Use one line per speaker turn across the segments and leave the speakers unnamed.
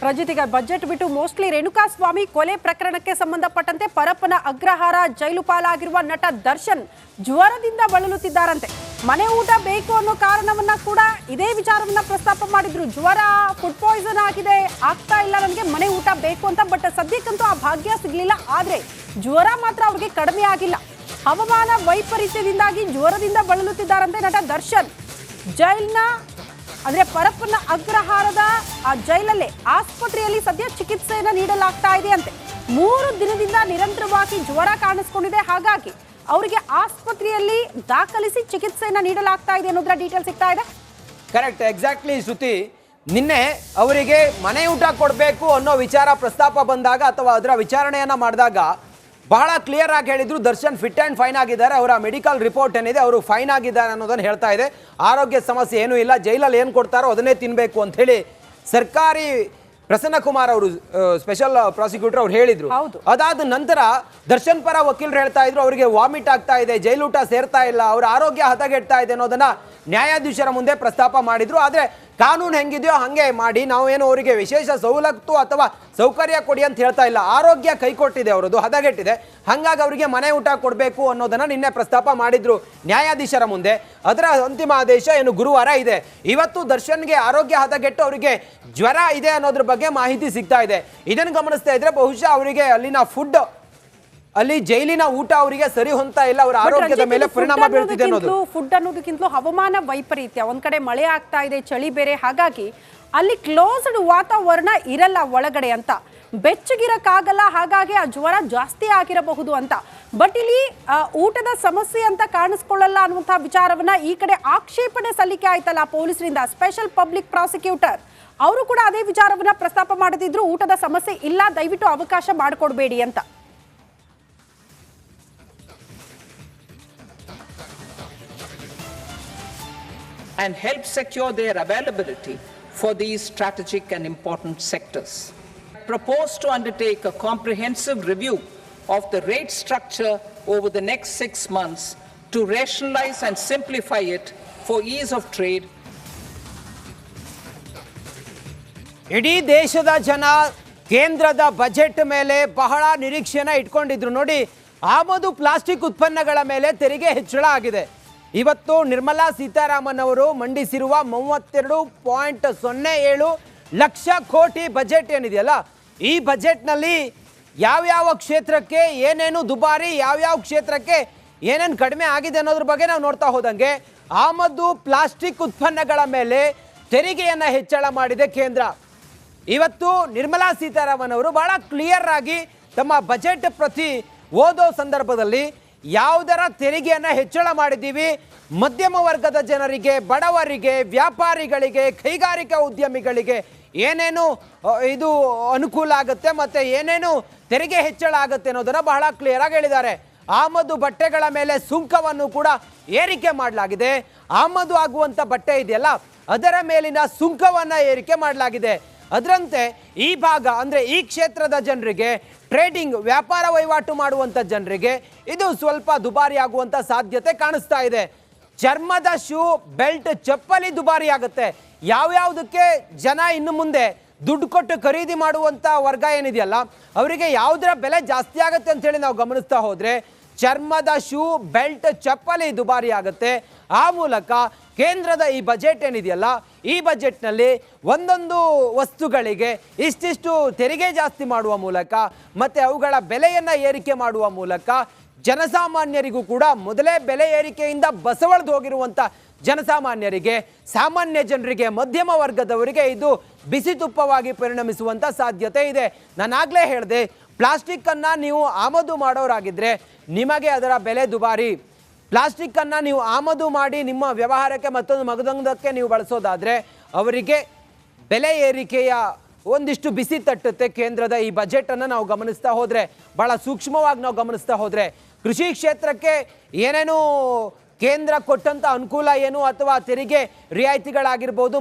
ರಜಿತ್, ಈಗ ಬಜೆಟ್ ಬಿಟ್ಟು ಮೋಸ್ಟ್ಲಿ ರೇಣುಕಾಸ್ವಾಮಿ ಕೊಲೆ ಪ್ರಕರಣಕ್ಕೆ ಸಂಬಂಧಪಟ್ಟಂತೆ ಪರಪ್ಪನ ಅಗ್ರಹಾರ ಜೈಲು ಪಾಲಾಗಿರುವ ನಟ ದರ್ಶನ್ ಜ್ವರದಿಂದ ಬಳಲುತ್ತಿದ್ದಾರಂತೆ. ಮನೆ ಊಟ ಬೇಕು ಅನ್ನೋ ಕಾರಣವನ್ನ ಕೂಡ ಇದೇ ವಿಚಾರವನ್ನ ಪ್ರಸ್ತಾಪ ಮಾಡಿದ್ರು. ಜ್ವರ, ಫುಡ್ ಪಾಯ್ಸನ್ ಆಗಿದೆ, ಆಗ್ತಾ ಇಲ್ಲ ನನಗೆ ಮನೆ ಊಟ ಬೇಕು ಅಂತ. ಬಟ್ ಸದ್ಯಕ್ಕಂತೂ ಆ ಭಾಗ್ಯ ಸಿಗ್ಲಿಲ್ಲ. ಆದ್ರೆ ಜ್ವರ ಮಾತ್ರ ಅವ್ರಿಗೆ ಕಡಿಮೆ ಆಗಿಲ್ಲ. ಹವಾಮಾನ ವೈಪರೀತ್ಯದಿಂದಾಗಿ ಜ್ವರದಿಂದ ಬಳಲುತ್ತಿದ್ದಾರಂತೆ ನಟ ದರ್ಶನ್. ಜೈಲ್ನ ಅಂದ್ರೆ ಪರಪ್ಪನ ಅಗ್ರಹಾರದ ಆ ಜೈಲಲ್ಲೇ ಆಸ್ಪತ್ರೆಯಲ್ಲಿ ಸದ್ಯ ಚಿಕಿತ್ಸೆಯನ್ನು ನೀಡಲಾಗ್ತಾ ಇದೆ ಅಂತೆ. 3 ದಿನದಿಂದ ನಿರಂತರವಾಗಿ ಜ್ವರ ಕಾಣಿಸ್ಕೊಂಡಿದೆ. ಹಾಗಾಗಿ ಅವರಿಗೆ ಆಸ್ಪತ್ರೆಯಲ್ಲಿ ದಾಖಲಿಸಿ ಚಿಕಿತ್ಸೆಯನ್ನು ನೀಡಲಾಗ್ತಾ ಇದೆ ಅನ್ನೋದ್ರ ಡೀಟೇಲ್ ಸಿಗ್ತಾ ಇದೆ.
ಕರೆಕ್ಟ್, ಎಕ್ಸಾಕ್ಟ್ಲಿ ಶ್ರುತಿ. ನಿನ್ನೆ ಅವರಿಗೆ ಮನೆ ಊಟ ಕೊಡಬೇಕು ಅನ್ನೋ ವಿಚಾರ ಪ್ರಸ್ತಾಪ ಬಂದಾಗ ಅಥವಾ ಅದರ ವಿಚಾರಣೆಯನ್ನ ಮಾಡಿದಾಗ ಬಹಳ ಕ್ಲಿಯರ್ ಆಗಿ ಹೇಳಿದ್ರು, ದರ್ಶನ್ ಫಿಟ್ ಆ್ಯಂಡ್ ಫೈನ್ ಆಗಿದ್ದಾರೆ. ಅವರ ಮೆಡಿಕಲ್ ರಿಪೋರ್ಟ್ ಏನಿದೆ, ಅವರು ಫೈನ್ ಆಗಿದ್ದಾರೆ ಅನ್ನೋದನ್ನು ಹೇಳ್ತಾ ಇದೆ. ಆರೋಗ್ಯ ಸಮಸ್ಯೆ ಏನೂ ಇಲ್ಲ, ಜೈಲಲ್ಲಿ ಏನು ಕೊಡ್ತಾರೋ ಅದನ್ನೇ ತಿನ್ನಬೇಕು ಅಂತ ಹೇಳಿ ಸರ್ಕಾರಿ ಪ್ರಸನ್ನ ಕುಮಾರ್ ಅವರು ಸ್ಪೆಷಲ್ ಪ್ರಾಸಿಕ್ಯೂಟರ್ ಅವ್ರು ಹೇಳಿದ್ರು. ಅದಾದ ನಂತರ ದರ್ಶನ್ ಪರ ವಕೀಲರು ಹೇಳ್ತಾ ಇದ್ರು, ಅವರಿಗೆ ವಾಮಿಟ್ ಆಗ್ತಾ ಇದೆ, ಜೈಲೂಟ ಸೇರ್ತಾ ಇಲ್ಲ, ಅವರ ಆರೋಗ್ಯ ಹದಗೆಡ್ತಾ ಇದೆ ಅನ್ನೋದನ್ನ ನ್ಯಾಯಾಧೀಶರ ಮುಂದೆ ಪ್ರಸ್ತಾಪ ಮಾಡಿದ್ರು. ಆದ್ರೆ ಕಾನೂನು ಹೆಂಗಿದೆಯೋ ಹಂಗೆ ಮಾಡಿ, ನಾವೇನು ಅವರಿಗೆ ವಿಶೇಷ ಸವಲತ್ತು ಅಥವಾ ಸೌಕರ್ಯ ಕೊಡಿ ಅಂತ ಹೇಳ್ತಾ ಇಲ್ಲ. ಆರೋಗ್ಯ ಕೈಕೊಟ್ಟಿದೆ, ಅವರದು ಹದಗೆಟ್ಟಿದೆ, ಹಾಗಾಗಿ ಅವರಿಗೆ ಮನೆ ಊಟ ಕೊಡಬೇಕು ಅನ್ನೋದನ್ನ ನಿನ್ನೆ ಪ್ರಸ್ತಾಪ ಮಾಡಿದ್ರು ನ್ಯಾಯಾಧೀಶರ ಮುಂದೆ. ಅದರ ಅಂತಿಮ ಆದೇಶ ಏನು ಗುರುವಾರ ಇದೆ. ಇವತ್ತು ದರ್ಶನ್ಗೆ ಆರೋಗ್ಯ ಹದಗೆಟ್ಟು ಅವರಿಗೆ ಜ್ವರ ಇದೆ ಅನ್ನೋದ್ರ ಬಗ್ಗೆ ಮಾಹಿತಿ ಸಿಗ್ತಾ ಇದೆ. ಇದನ್ನು ಗಮನಿಸ್ತಾ ಇದ್ರೆ ಬಹುಶಃ ಅವರಿಗೆ ಅಲ್ಲಿನ ಫುಡ್, ಅಲ್ಲಿ ಜೈಲಿನ ಊಟ ಅವರಿಗೆ ಸರಿ ಹೊಂತಾ ಇಲ್ಲ, ಅವರ ಆರೋಗ್ಯದ ಮೇಲೆ ಪರಿಣಾಮ ಬೀಳ್ತಿದೆ ಅನ್ನೋದು.
ಫುಡ್ ಅನ್ನೋದಕ್ಕಿಂತಲೂ ಹವಾಮಾನ ವೈಪರೀತ್ಯ, ಒಂದ್ ಕಡೆ ಮಳೆ ಆಗ್ತಾ ಇದೆ, ಚಳಿ ಬೇರೆ, ಹಾಗಾಗಿ ಅಲ್ಲಿ ಕ್ಲೋಸ್ಡ್ ವಾತಾವರಣ ಇರಲ್ಲ ಒಳಗಡೆ ಅಂತ, ಬೆಚ್ಚಗಿರಕ್ಕಾಗಲ್ಲ, ಹಾಗಾಗಿ ಆ ಜ್ವರ ಜಾಸ್ತಿ ಆಗಿರಬಹುದು ಅಂತ. ಬಟ್ ಇಲ್ಲಿ ಊಟದ ಸಮಸ್ಯೆ ಅಂತ ಕಾಣಿಸ್ಕೊಳ್ಳಲ್ಲ ಅನ್ನುವಂತಹ ವಿಚಾರವನ್ನ ಈ ಕಡೆ ಆಕ್ಷೇಪಣೆ ಸಲ್ಲಿಕೆ ಆಯ್ತಲ್ಲ ಪೊಲೀಸರಿಂದ. ಸ್ಪೆಷಲ್ ಪಬ್ಲಿಕ್ ಪ್ರಾಸಿಕ್ಯೂಟರ್ ಅವರು ಕೂಡ ಅದೇ ವಿಚಾರವನ್ನ ಪ್ರಸ್ತಾಪ ಮಾಡುತ್ತಿದ್ರು, ಊಟದ ಸಮಸ್ಯೆ ಇಲ್ಲ, ದಯವಿಟ್ಟು ಅವಕಾಶ ಮಾಡಿಕೊಡ್ಬೇಡಿ ಅಂತ.
and help secure their availability for these strategic and important sectors. Propose to undertake a comprehensive review of the rate structure over the next 6 months to rationalize and simplify it for ease of trade.
ಇಡೀ ದೇಶದ ಜನ ಕೇಂದ್ರದ budget ಮೇಲೆ ಬಹಳ ನಿರೀಕ್ಷೆನ ಇಟ್ಕೊಂಡಿದ್ರು. ನೋಡಿ, ಆಮದು plastic ಉತ್ಪನ್ನಗಳ ಮೇಲೆ ತೆರಿಗೆ ಹೆಚ್ಚಳ ಆಗಿದೆ. ಇವತ್ತು ನಿರ್ಮಲಾ ಸೀತಾರಾಮನ್ ಅವರು ಮಂಡಿಸಿರುವ 32.07 ಲಕ್ಷ ಕೋಟಿ ಬಜೆಟ್ ಏನಿದೆಯಲ್ಲ, ಈ ಬಜೆಟ್ನಲ್ಲಿ ಯಾವ್ಯಾವ ಕ್ಷೇತ್ರಕ್ಕೆ ಏನೇನು ದುಬಾರಿ, ಯಾವ್ಯಾವ ಕ್ಷೇತ್ರಕ್ಕೆ ಏನೇನು ಕಡಿಮೆ ಆಗಿದೆ ಅನ್ನೋದ್ರ ಬಗ್ಗೆ ನಾವು ನೋಡ್ತಾ ಹೋದಂಗೆ, ಆಮದು ಪ್ಲಾಸ್ಟಿಕ್ ಉತ್ಪನ್ನಗಳ ಮೇಲೆ ತೆರಿಗೆಯನ್ನು ಹೆಚ್ಚಳ ಮಾಡಿದೆ ಕೇಂದ್ರ. ಇವತ್ತು ನಿರ್ಮಲಾ ಸೀತಾರಾಮನ್ ಅವರು ಬಹಳ ಕ್ಲಿಯರ್ ಆಗಿ ತಮ್ಮ ಬಜೆಟ್ ಪ್ರತಿ ಓದೋ ಸಂದರ್ಭದಲ್ಲಿ ಯಾವುದರ ತೆರಿಗೆಯನ್ನು ಹೆಚ್ಚಳ ಮಾಡಿದ್ದೀವಿ, ಮಧ್ಯಮ ವರ್ಗದ ಜನರಿಗೆ, ಬಡವರಿಗೆ, ವ್ಯಾಪಾರಿಗಳಿಗೆ, ಕೈಗಾರಿಕಾ ಉದ್ಯಮಿಗಳಿಗೆ ಏನೇನು ಇದು ಅನುಕೂಲ ಆಗುತ್ತೆ ಮತ್ತು ಏನೇನು ತೆರಿಗೆ ಹೆಚ್ಚಳ ಆಗುತ್ತೆ ಅನ್ನೋದನ್ನು ಬಹಳ ಕ್ಲಿಯರ್ ಆಗಿ ಹೇಳಿದ್ದಾರೆ. ಆಮದು ಬಟ್ಟೆಗಳ ಮೇಲೆ ಸುಂಕವನ್ನು ಕೂಡ ಏರಿಕೆ ಮಾಡಲಾಗಿದೆ. ಆಮದು ಆಗುವಂಥ ಬಟ್ಟೆ ಇದೆಯಲ್ಲ, ಅದರ ಮೇಲಿನ ಸುಂಕವನ್ನು ಏರಿಕೆ ಮಾಡಲಾಗಿದೆ. ಅದರಂತೆ ಈ ಭಾಗ ಅಂದರೆ ಈ ಕ್ಷೇತ್ರದ ಜನರಿಗೆ, ಟ್ರೇಡಿಂಗ್ ವ್ಯಾಪಾರ ವಹಿವಾಟು ಮಾಡುವಂಥ ಜನರಿಗೆ ಇದು ಸ್ವಲ್ಪ ದುಬಾರಿ ಆಗುವಂಥ ಸಾಧ್ಯತೆ ಕಾಣಿಸ್ತಾ ಇದೆ. ಚರ್ಮದ ಶೂ, ಬೆಲ್ಟ್, ಚಪ್ಪಲಿ ದುಬಾರಿ ಆಗುತ್ತೆ. ಯಾವ್ಯಾವುದಕ್ಕೆ ಜನ ಇನ್ನು ಮುಂದೆ ದುಡ್ಡು ಕೊಟ್ಟು ಖರೀದಿ ಮಾಡುವಂಥ ವರ್ಗ ಏನಿದೆಯಲ್ಲ, ಅವರಿಗೆ ಯಾವುದರ ಬೆಲೆ ಜಾಸ್ತಿ ಆಗುತ್ತೆ ಅಂತೇಳಿ ನಾವು ಗಮನಿಸ್ತಾ ಹೋದರೆ ಚರ್ಮದ ಶೂ, ಬೆಲ್ಟ್, ಚಪ್ಪಲಿ ದುಬಾರಿ ಆಗುತ್ತೆ. ಆ ಮೂಲಕ ಕೇಂದ್ರದ ಈ ಬಜೆಟ್ ಏನಿದೆಯಲ್ಲ, ಈ ಬಜೆಟ್ನಲ್ಲಿ ಒಂದೊಂದು ವಸ್ತುಗಳಿಗೆ ಇಷ್ಟಿಷ್ಟು ತೆರಿಗೆ ಜಾಸ್ತಿ ಮಾಡುವ ಮೂಲಕ ಮತ್ತು ಅವುಗಳ ಬೆಲೆಯನ್ನು ಏರಿಕೆ ಮಾಡುವ ಮೂಲಕ ಜನಸಾಮಾನ್ಯರಿಗೂ ಕೂಡ ಮೊದಲೇ ಬೆಲೆ ಏರಿಕೆಯಿಂದ ಬಸವಳಿದು ಹೋಗಿರುವಂಥ ಜನಸಾಮಾನ್ಯರಿಗೆ, ಸಾಮಾನ್ಯ ಜನರಿಗೆ, ಮಧ್ಯಮ ವರ್ಗದವರಿಗೆ ಇದು ಬಿಸಿ ತುಪ್ಪವಾಗಿ ಪರಿಣಮಿಸುವಂಥ ಸಾಧ್ಯತೆ ಇದೆ. ನಾನಾಗಲೇ ಹೇಳಿದೆ, ಪ್ಲಾಸ್ಟಿಕ್ಕನ್ನು ನೀವು ಆಮದು ಮಾಡೋರಾಗಿದ್ದರೆ ನಿಮಗೆ ಅದರ ಬೆಲೆ ದುಬಾರಿ. ಪ್ಲಾಸ್ಟಿಕ್ಕನ್ನು ನೀವು ಆಮದು ಮಾಡಿ ನಿಮ್ಮ ವ್ಯವಹಾರಕ್ಕೆ ಮತ್ತೊಂದು ಮಗದೊಂದಕ್ಕೆ ನೀವು ಬಳಸೋದಾದರೆ ಅವರಿಗೆ ಬೆಲೆ ಏರಿಕೆಯ ಒಂದಿಷ್ಟು ಬಿಸಿ ತಟ್ಟುತ್ತೆ. ಕೇಂದ್ರದ ಈ ಬಜೆಟನ್ನು ನಾವು ಗಮನಿಸ್ತಾ ಹೋದರೆ, ಭಾಳ ಸೂಕ್ಷ್ಮವಾಗಿ ನಾವು ಗಮನಿಸ್ತಾ ಹೋದರೆ, ಕೃಷಿ ಕ್ಷೇತ್ರಕ್ಕೆ ಏನೇನು ಕೇಂದ್ರ ಕೊಟ್ಟಂತ ಅನುಕೂಲ ಏನು ಅಥವಾ ತೆರಿಗೆ ರಿಯಾಯಿತಿಗಳಾಗಿರ್ಬೋದು,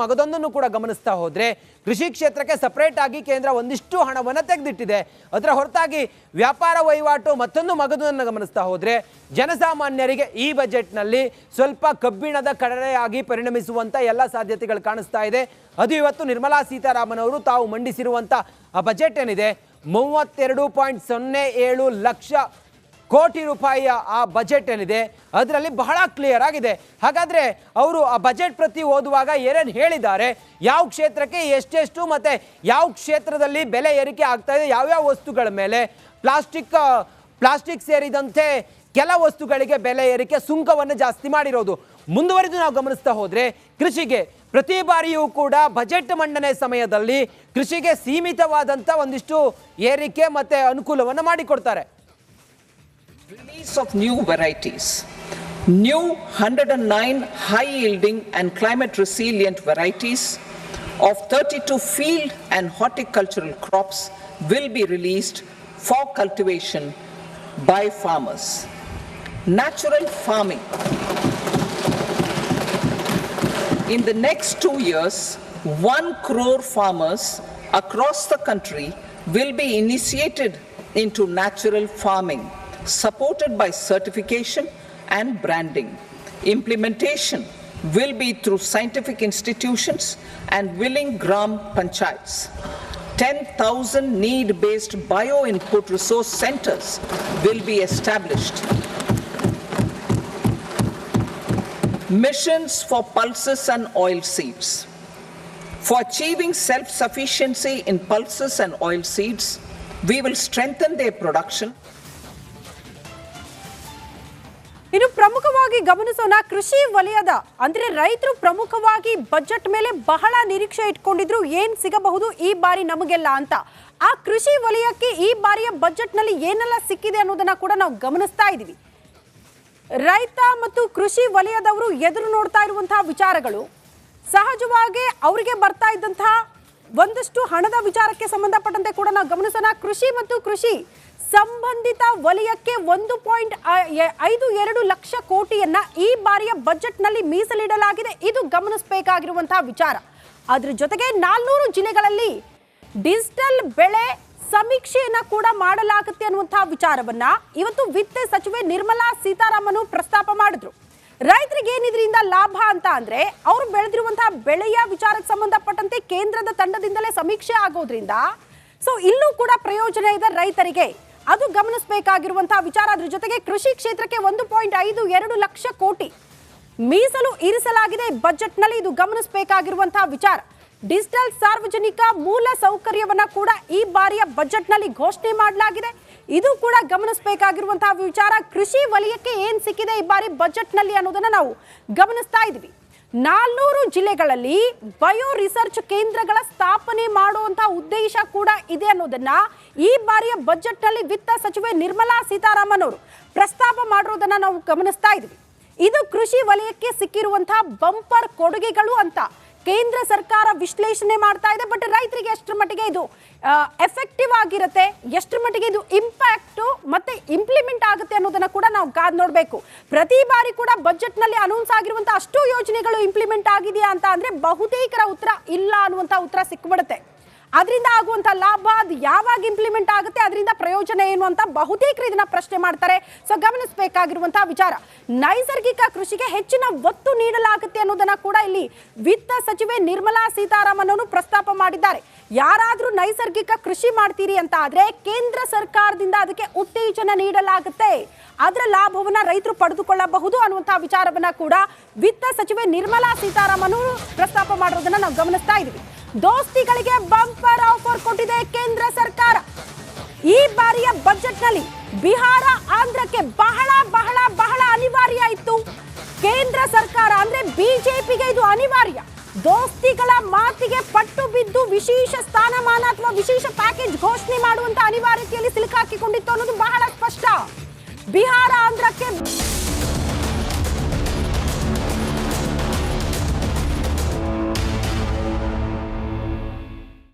ಮಗದೊಂದನ್ನು ಕೂಡ ಗಮನಿಸ್ತಾ ಹೋದ್ರೆ ಕೃಷಿ ಕ್ಷೇತ್ರಕ್ಕೆ ಸಪರೇಟ್ ಆಗಿ ಕೇಂದ್ರ ಒಂದಿಷ್ಟು ಹಣವನ್ನು ತೆಗೆದಿಟ್ಟಿದೆ. ಅದರ ಹೊರತಾಗಿ ವ್ಯಾಪಾರ ವಹಿವಾಟು ಮಗದೊಂದನ್ನು ಗಮನಿಸ್ತಾ ಹೋದ್ರೆ ಜನಸಾಮಾನ್ಯರಿಗೆ ಈ ಬಜೆಟ್ನಲ್ಲಿ ಸ್ವಲ್ಪ ಕಬ್ಬಿಣದ ಕಡಲೆಯಾಗಿ ಪರಿಣಮಿಸುವಂತ ಎಲ್ಲ ಸಾಧ್ಯತೆಗಳು ಕಾಣಿಸ್ತಾ ಇದೆ. ಅದು ಇವತ್ತು ನಿರ್ಮಲಾ ಸೀತಾರಾಮನ್ ಅವರು ತಾವು ಮಂಡಿಸಿರುವಂತ ಆ ಬಜೆಟ್ ಏನಿದೆ 32.07 ಲಕ್ಷ ಕೋಟಿ ರೂಪಾಯಿಯ ಆ ಬಜೆಟ್ ಏನಿದೆ ಅದರಲ್ಲಿ ಬಹಳ ಕ್ಲಿಯರ್ ಆಗಿದೆ. ಹಾಗಾದ್ರೆ ಅವರು ಆ ಬಜೆಟ್ ಪ್ರತಿ ಓದುವಾಗ ಏನೇನು ಹೇಳಿದ್ದಾರೆ, ಯಾವ ಕ್ಷೇತ್ರಕ್ಕೆ ಎಷ್ಟೆಷ್ಟು ಮತ್ತೆ ಯಾವ ಕ್ಷೇತ್ರದಲ್ಲಿ ಬೆಲೆ ಏರಿಕೆ ಆಗ್ತಾ ಇದೆ, ಯಾವ್ಯಾವ ವಸ್ತುಗಳ ಮೇಲೆ ಪ್ಲಾಸ್ಟಿಕ್ ಸೇರಿದಂತೆ ಕೆಲ ವಸ್ತುಗಳಿಗೆ ಬೆಲೆ ಏರಿಕೆ ಸುಂಕವನ್ನು ಜಾಸ್ತಿ ಮಾಡಿರೋದು ಮುಂದುವರಿದು ನಾವು ಗಮನಿಸ್ತಾ ಹೋದ್ರೆ ಕೃಷಿಗೆ ಪ್ರತಿ ಬಾರಿಯೂ ಕೂಡ ಬಜೆಟ್ ಮಂಡನೆ ಸಮಯದಲ್ಲಿ ಕೃಷಿಗೆ ಸೀಮಿತವಾದಂತ ಒಂದಿಷ್ಟು ಏರಿಕೆ ಮತ್ತೆ ಅನುಕೂಲವನ್ನು ಮಾಡಿಕೊಡ್ತಾರೆ.
Release of new varieties. New 109 high-yielding and climate-resilient varieties of 32 field and horticultural crops will be released for cultivation by farmers. Natural farming. In the next 2 years, 1 crore farmers across the country will be initiated into natural farming, supported by certification and branding. Implementation will be through scientific institutions and willing gram panchayats. 10,000 need-based bio-input resource centers will be established. Missions for pulses and oil seeds. For achieving self-sufficiency in pulses and oil seeds, we will strengthen their production.
ಇನ್ನು ಪ್ರಮುಖವಾಗಿ ಗಮನಿಸೋಣ ಕೃಷಿ ವಲಯದ ಅಂದ್ರೆ ರೈತರು ಪ್ರಮುಖವಾಗಿ budget ಮೇಲೆ ಬಹಳ ನಿರೀಕ್ಷೆ ಇಟ್ಕೊಂಡಿದ್ರು, ಏನ್ ಸಿಗಬಹುದು ಈ ಬಾರಿ ನಮಗೆಲ್ಲ ಅಂತ. ಆ ಕೃಷಿ ವಲಯಕ್ಕೆ ಈ ಬಾರಿಯ ಬಜೆಟ್ ನಲ್ಲಿ ಏನೆಲ್ಲ ಸಿಕ್ಕಿದೆ ಅನ್ನೋದನ್ನ ಕೂಡ ನಾವು ಗಮನಿಸ್ತಾ ಇದೀವಿ. ರೈತ ಮತ್ತು ಕೃಷಿ ವಲಯದವರು ಎದುರು ನೋಡ್ತಾ ಇರುವಂತಹ ವಿಚಾರಗಳು ಸಹಜವಾಗಿ ಅವರಿಗೆ ಬರ್ತಾ ಇದ್ದಂತಹ ಒಂದಷ್ಟು ಹಣದ ವಿಚಾರಕ್ಕೆ ಸಂಬಂಧಪಟ್ಟಂತೆ ಕೂಡ ನಾವು ಗಮನಿಸೋಣ. ಕೃಷಿ ಮತ್ತು ಕೃಷಿ ಸಂಬಂಧಿತ ವಲಯಕ್ಕೆ 1.52 ಲಕ್ಷ ಕೋಟಿಯನ್ನ ಈ ಬಾರಿಯ ಬಜೆಟ್ ನಲ್ಲಿ ಮೀಸಲಿಡಲಾಗಿದೆ. ಇದು ಗಮನಿಸಬೇಕಾಗಿರುವಂತಹ ವಿಚಾರ. ಅದರ ಜೊತೆಗೆ 400 ಜಿಲ್ಲೆಗಳಲ್ಲಿ ಡಿಜಿಟಲ್ ಬೆಳೆ ಸಮೀಕ್ಷೆಯನ್ನ ಕೂಡ ಮಾಡಲಾಗುತ್ತೆ ಅನ್ನುವಂತಹ ವಿಚಾರವನ್ನ ಇವತ್ತು ವಿತ್ತ ಸಚಿವೆ ನಿರ್ಮಲಾ ಸೀತಾರಾಮನ್ ಪ್ರಸ್ತಾಪ ಮಾಡಿದ್ರು. ರೈತರಿಗೆ ಏನಿದ್ರಿಂದ ಲಾಭ ಅಂತ ಅಂದ್ರೆ ಅವರು ಬೆಳೆದಿರುವಂತಹ ಬೆಳೆಯ ವಿಚಾರಕ್ಕೆ ಸಂಬಂಧಪಟ್ಟಂತೆ ಕೇಂದ್ರದ ತಂಡದಿಂದಲೇ ಸಮೀಕ್ಷೆ ಆಗೋದ್ರಿಂದ ಸೊ ಇಲ್ಲೂ ಕೂಡ ಪ್ರಯೋಜನ ಇದೆ ರೈತರಿಗೆ, ಅದು ಗಮನಿಸಬೇಕಾಗಿರುವಂತಹ ವಿಚಾರ. ಅದ್ರ ಜೊತೆಗೆ ಕೃಷಿ ಕ್ಷೇತ್ರಕ್ಕೆ 1.52 ಲಕ್ಷ ಕೋಟಿ ಮೀಸಲು ಇರಿಸಲಾಗಿದೆ ಬಜೆಟ್ ನಲ್ಲಿ, ಇದು ಗಮನಿಸಬೇಕಾಗಿರುವಂತಹ ವಿಚಾರ. ಡಿಜಿಟಲ್ ಸಾರ್ವಜನಿಕ ಮೂಲ ಸೌಕರ್ಯವನ್ನ ಕೂಡ ಈ ಬಾರಿಯ ಬಜೆಟ್ ನಲ್ಲಿ ಘೋಷಣೆ ಮಾಡಲಾಗಿದೆ, ಇದು ಕೂಡ ಗಮನಿಸಬೇಕಾಗಿರುವಂತಹ ವಿಚಾರ. ಕೃಷಿ ವಲಯಕ್ಕೆ ಏನ್ ಸಿಕ್ಕಿದೆ ಈ ಬಾರಿ ಬಜೆಟ್ ನಲ್ಲಿ ಅನ್ನೋದನ್ನ ನಾವು ಗಮನಿಸ್ತಾ ಇದ್ವಿ. 400 ಜಿಲ್ಲೆಗಳಲ್ಲಿ ಬಯೋ ರಿಸರ್ಚ್ ಕೇಂದ್ರಗಳ ಸ್ಥಾಪನೆ ಮಾಡುವಂತಹ ಉದ್ದೇಶ ಕೂಡ ಇದೆ ಅನ್ನೋದನ್ನ ಈ ಬಾರಿಯ ಬಜೆಟ್ ನಲ್ಲಿ ವಿತ್ತ ಸಚಿವೆ ನಿರ್ಮಲಾ ಸೀತಾರಾಮನ್ ಅವರು ಪ್ರಸ್ತಾಪ ಮಾಡಿರೋದನ್ನ ನಾವು ಗಮನಿಸ್ತಾ ಇದ್ವಿ. ಇದು ಕೃಷಿ ವಲಯಕ್ಕೆ ಸಿಕ್ಕಿರುವಂತಹ ಬಂಪರ್ ಕೊಡುಗೆಗಳು ಅಂತ ಕೇಂದ್ರ ಸರ್ಕಾರ ವಿಶ್ಲೇಷಣೆ ಮಾಡ್ತಾ ಇದೆ. ಬಟ್ ರೈತರಿಗೆ ಎಷ್ಟರ ಮಟ್ಟಿಗೆ ಇದು ಎಫೆಕ್ಟಿವ್ ಆಗಿರುತ್ತೆ, ಎಷ್ಟರ ಮಟ್ಟಿಗೆ ಇದು ಇಂಪ್ಯಾಕ್ಟ್ ಮತ್ತೆ ಇಂಪ್ಲಿಮೆಂಟ್ ಆಗುತ್ತೆ ಅನ್ನೋದನ್ನ ಕೂಡ ನಾವು ಕಾದ್ ನೋಡಬೇಕು. ಪ್ರತಿ ಬಾರಿ ಕೂಡ ಬಜೆಟ್ ನಲ್ಲಿ ಅನೌನ್ಸ್ ಆಗಿರುವಂತಹ ಅಷ್ಟು ಯೋಜನೆಗಳು ಇಂಪ್ಲಿಮೆಂಟ್ ಆಗಿದೆಯಾ ಅಂತ ಅಂದ್ರೆ ಬಹುತೇಕರ ಉತ್ತರ ಇಲ್ಲ ಅನ್ನುವಂತ ಉತ್ತರ ಸಿಕ್ಬಿಡುತ್ತೆ. ಅದರಿಂದ ಆಗುವಂತ ಲಾಭ, ಅದು ಯಾವಾಗ ಇಂಪ್ಲಿಮೆಂಟ್ ಆಗುತ್ತೆ, ಅದರಿಂದ ಪ್ರಯೋಜನ ಏನು ಅಂತ ಬಹುತೇಕರು ಇದನ್ನ ಪ್ರಶ್ನೆ ಮಾಡ್ತಾರೆ. ಸೊ ಗಮನಿಸಬೇಕಾಗಿರುವಂತಹ ವಿಚಾರ. ನೈಸರ್ಗಿಕ ಕೃಷಿಗೆ ಹೆಚ್ಚಿನ ಒತ್ತು ನೀಡಲಾಗುತ್ತೆ ಅನ್ನೋದನ್ನ ಕೂಡ ಇಲ್ಲಿ ವಿತ್ತ ಸಚಿವೆ ನಿರ್ಮಲಾ ಸೀತಾರಾಮನ್ ಅವರು ಪ್ರಸ್ತಾಪ ಮಾಡಿದ್ದಾರೆ. ಯಾರಾದ್ರೂ ನೈಸರ್ಗಿಕ ಕೃಷಿ ಮಾಡ್ತೀರಿ ಅಂತ ಆದ್ರೆ ಕೇಂದ್ರ ಸರ್ಕಾರದಿಂದ ಅದಕ್ಕೆ ಉತ್ತೇಜನ ನೀಡಲಾಗುತ್ತೆ, ಅದರ ಲಾಭವನ್ನ ರೈತರು ಪಡೆದುಕೊಳ್ಳಬಹುದು ಅನ್ನುವಂತಹ ವಿಚಾರವನ್ನ ಕೂಡ ವಿತ್ತ ಸಚಿವೆ ನಿರ್ಮಲಾ ಸೀತಾರಾಮನ್ ಅವರು ಪ್ರಸ್ತಾಪ ಮಾಡಿರೋದನ್ನ ನಾವು ಗಮನಿಸ್ತಾ ಇದೀವಿ. ದೋಸ್ತಿಗಳಿಗೆ ಬಂಪರ್ ಆಫರ್ ಕೊಟ್ಟಿದೆ ಕೇಂದ್ರ ಸರ್ಕಾರ. ಈ ಬಾರಿಯ ಬಜೆಟ್ ನಲ್ಲಿ ಬಿಹಾರ, ಆಂಧ್ರಕ್ಕೆ ಬಹಳ ಬಹಳ ಬಹಳ ಅನಿವಾರ್ಯ ಇತ್ತು. ಕೇಂದ್ರ ಸರ್ಕಾರ ಅಂದ್ರೆ ಬಿಜೆಪಿಗೆ ಇದು ಅನಿವಾರ್ಯ. ದೋಸ್ತಿಗಳ ಮಾತಿಗೆ ಪಟ್ಟು ಬಿದ್ದು ವಿಶೇಷ ಸ್ಥಾನಮಾನ ಅಥವಾ ವಿಶೇಷ ಪ್ಯಾಕೇಜ್ ಘೋಷಣೆ ಮಾಡುವಂತ ಅನಿವಾರ್ಯತೆಯಲ್ಲಿ ಸಿಲುಕಾಕಿಕೊಂಡಿತ್ತು ಅನ್ನೋದು ಬಹಳ ಸ್ಪಷ್ಟ. ಬಿಹಾರ, ಆಂಧ್ರಕ್ಕೆ